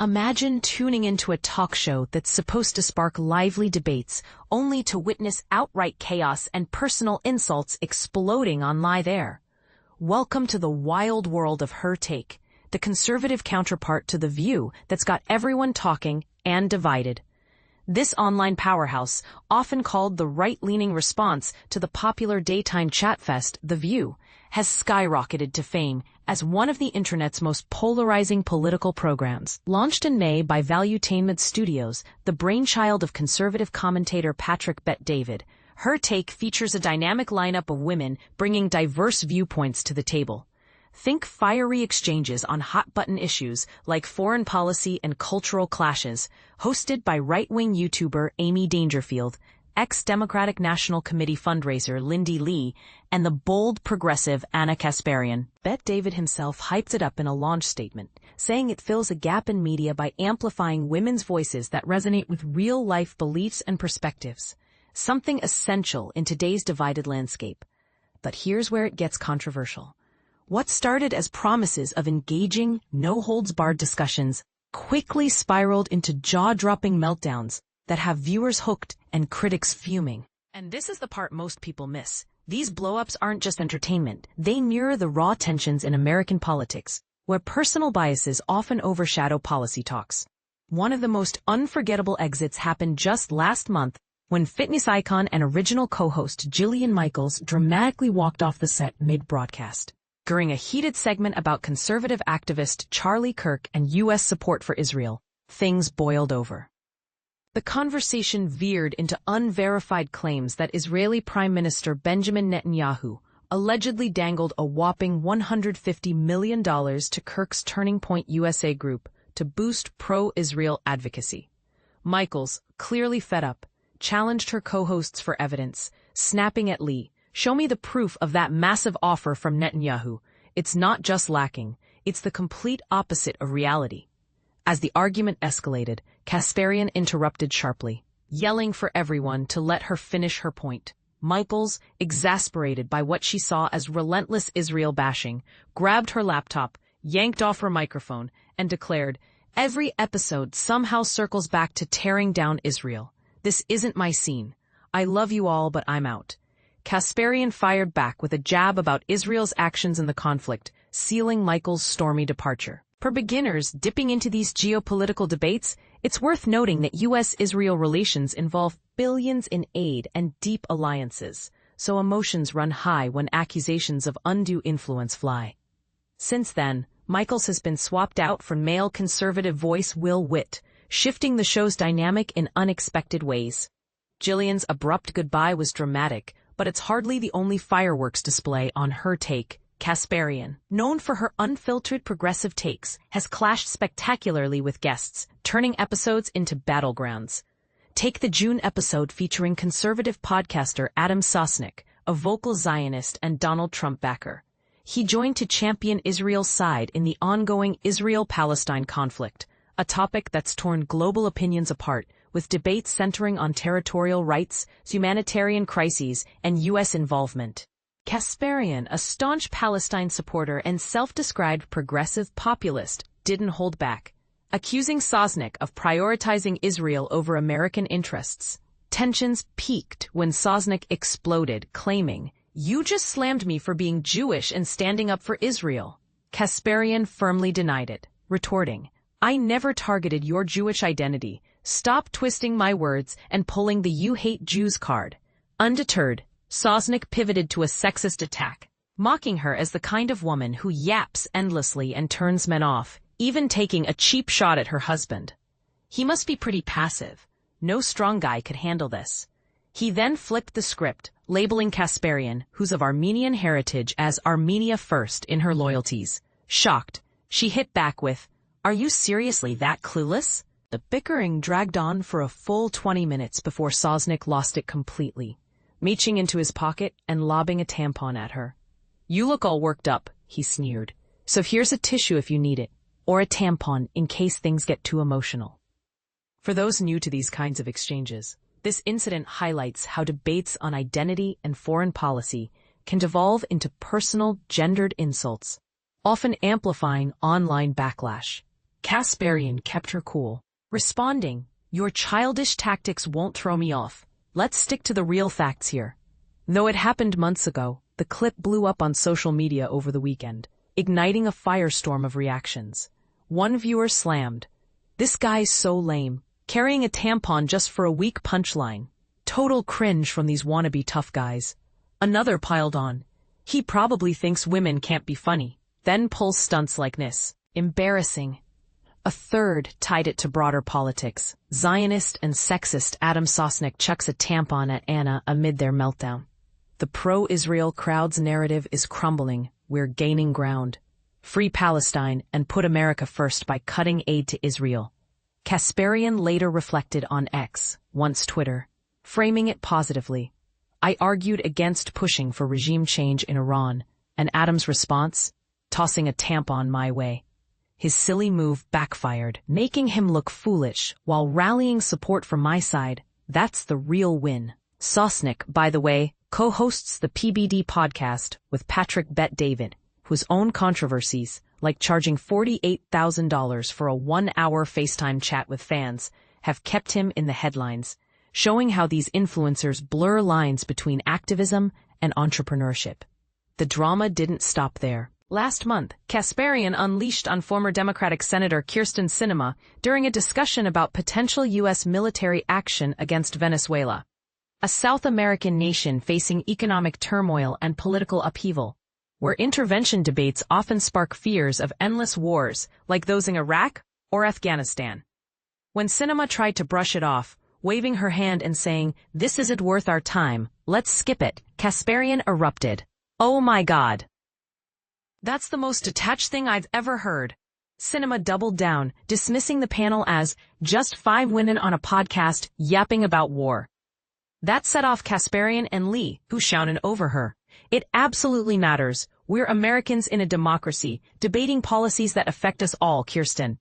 Imagine tuning into a talk show that's supposed to spark lively debates, only to witness outright chaos and personal insults exploding on live air. Welcome to the wild world of Her Take, the conservative counterpart to The View that's got everyone talking and divided. This online powerhouse, often called the right-leaning response to the popular daytime chatfest The View, has skyrocketed to fame as one of the internet's most polarizing political programs. Launched in May by Valuetainment Studios, the brainchild of conservative commentator Patrick Bet-David, Her Take features a dynamic lineup of women bringing diverse viewpoints to the table. Think fiery exchanges on hot-button issues like foreign policy and cultural clashes, hosted by right-wing YouTuber Amy Dangerfield, ex-Democratic National Committee fundraiser Lindy Li, and the bold progressive Ana Kasparian. Bet-David himself hyped it up in a launch statement, saying it fills a gap in media by amplifying women's voices that resonate with real-life beliefs and perspectives, something essential in today's divided landscape. But here's where it gets controversial. What started as promises of engaging, no-holds-barred discussions quickly spiraled into jaw-dropping meltdowns that have viewers hooked and critics fuming. And this is the part most people miss. These blow-ups aren't just entertainment. They mirror the raw tensions in American politics, where personal biases often overshadow policy talks. One of the most unforgettable exits happened just last month when fitness icon and original co-host Jillian Michaels dramatically walked off the set mid-broadcast. During a heated segment about conservative activist Charlie Kirk and U.S. support for Israel, things boiled over. The conversation veered into unverified claims that Israeli Prime Minister Benjamin Netanyahu allegedly dangled a whopping $150 million to Kirk's Turning Point USA group to boost pro-Israel advocacy. Michaels, clearly fed up, challenged her co-hosts for evidence, snapping at Li, "Show me the proof of that massive offer from Netanyahu. It's not just lacking, it's the complete opposite of reality." As the argument escalated, Kasparian interrupted sharply, yelling for everyone to let her finish her point. Michaels, exasperated by what she saw as relentless Israel bashing, grabbed her laptop, yanked off her microphone, and declared, "Every episode somehow circles back to tearing down Israel. This isn't my scene. I love you all, but I'm out." Kasparian fired back with a jab about Israel's actions in the conflict, sealing Michaels' stormy departure. For beginners dipping into these geopolitical debates, it's worth noting that U.S.-Israel relations involve billions in aid and deep alliances, so emotions run high when accusations of undue influence fly. Since then, Michaels has been swapped out for male conservative voice Will Witt, shifting the show's dynamic in unexpected ways. Jillian's abrupt goodbye was dramatic, but it's hardly the only fireworks display on Her Take. Kasparian, known for her unfiltered progressive takes, has clashed spectacularly with guests, turning episodes into battlegrounds. Take the June episode featuring conservative podcaster Adam Sosnick, a vocal Zionist and Donald Trump backer. He joined to champion Israel's side in the ongoing Israel-Palestine conflict, a topic that's torn global opinions apart, with debates centering on territorial rights, humanitarian crises, and U.S. involvement. Kasparian, a staunch Palestine supporter and self-described progressive populist, didn't hold back, accusing Sosnick of prioritizing Israel over American interests. Tensions peaked when Sosnick exploded, claiming, "You just slammed me for being Jewish and standing up for Israel." Kasparian firmly denied it, retorting, "I never targeted your Jewish identity. Stop twisting my words and pulling the 'you hate Jews' card." Undeterred, Sosnick pivoted to a sexist attack, mocking her as the kind of woman who yaps endlessly and turns men off, even taking a cheap shot at her husband. He must be pretty passive. No strong guy could handle this. He then flipped the script, labeling Kasparian, who's of Armenian heritage, as Armenia first in her loyalties. Shocked, she hit back with, "Are you seriously that clueless?" The bickering dragged on for a full 20 minutes before Sosnick lost it completely, reaching into his pocket and lobbing a tampon at her. "You look all worked up," he sneered. "So here's a tissue if you need it, or a tampon in case things get too emotional." For those new to these kinds of exchanges, this incident highlights how debates on identity and foreign policy can devolve into personal, gendered insults, often amplifying online backlash. Kasparian kept her cool, responding, "Your childish tactics won't throw me off. Let's stick to the real facts here." Though it happened months ago, the clip blew up on social media over the weekend, igniting a firestorm of reactions. One viewer slammed, "This guy's so lame, carrying a tampon just for a weak punchline. Total cringe from these wannabe tough guys." Another piled on, "He probably thinks women can't be funny, then pulls stunts like this. Embarrassing." A third tied it to broader politics. Zionist and sexist Adam Sosnick chucks a tampon at Anna amid their meltdown. The pro-Israel crowd's narrative is crumbling. We're gaining ground. Free Palestine and put America first by cutting aid to Israel. Kasparian later reflected on X, once Twitter, framing it positively. "I argued against pushing for regime change in Iran, and Adam's response? Tossing a tampon my way. His silly move backfired, making him look foolish while rallying support from my side. That's the real win." Sosnick, by the way, co-hosts the PBD podcast with Patrick Bet-David, whose own controversies, like charging $48,000 for a 1-hour FaceTime chat with fans, have kept him in the headlines, showing how these influencers blur lines between activism and entrepreneurship. The drama didn't stop there. Last month, Kasparian unleashed on former Democratic Senator Kyrsten Sinema during a discussion about potential U.S. military action against Venezuela, a South American nation facing economic turmoil and political upheaval, where intervention debates often spark fears of endless wars like those in Iraq or Afghanistan. When Sinema tried to brush it off, waving her hand and saying, "This isn't worth our time, let's skip it," Kasparian erupted, "Oh my God. That's the most detached thing I've ever heard." Sinema doubled down, dismissing the panel as just 5 women on a podcast yapping about war. That set off Kasparian and Li, who shouted over her, "It absolutely matters. We're Americans in a democracy, debating policies that affect us all, Kyrsten."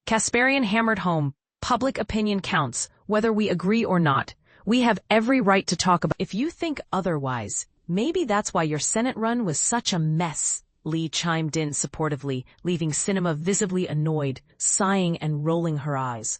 Kasparian hammered home, "Public opinion counts, whether we agree or not. We have every right to talk about. If you think otherwise, maybe that's why your Senate run was such a mess." Li chimed in supportively, leaving Sinema visibly annoyed, sighing and rolling her eyes.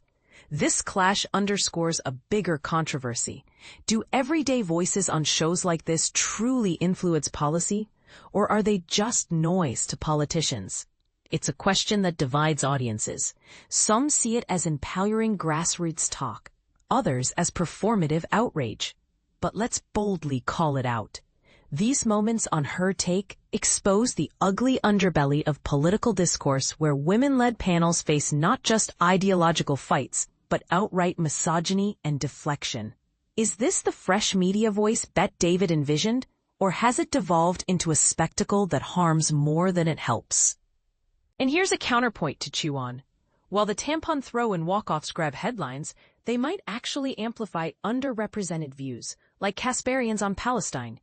This clash underscores a bigger controversy. Do everyday voices on shows like this truly influence policy, or are they just noise to politicians? It's a question that divides audiences. Some see it as empowering grassroots talk, others as performative outrage. But let's boldly call it out. These moments on Her Take expose the ugly underbelly of political discourse where women-led panels face not just ideological fights, but outright misogyny and deflection. Is this the fresh media voice Bet-David envisioned, or has it devolved into a spectacle that harms more than it helps? And here's a counterpoint to chew on. While the tampon throw and walk-offs grab headlines, they might actually amplify underrepresented views, like Kasparian's on Palestine,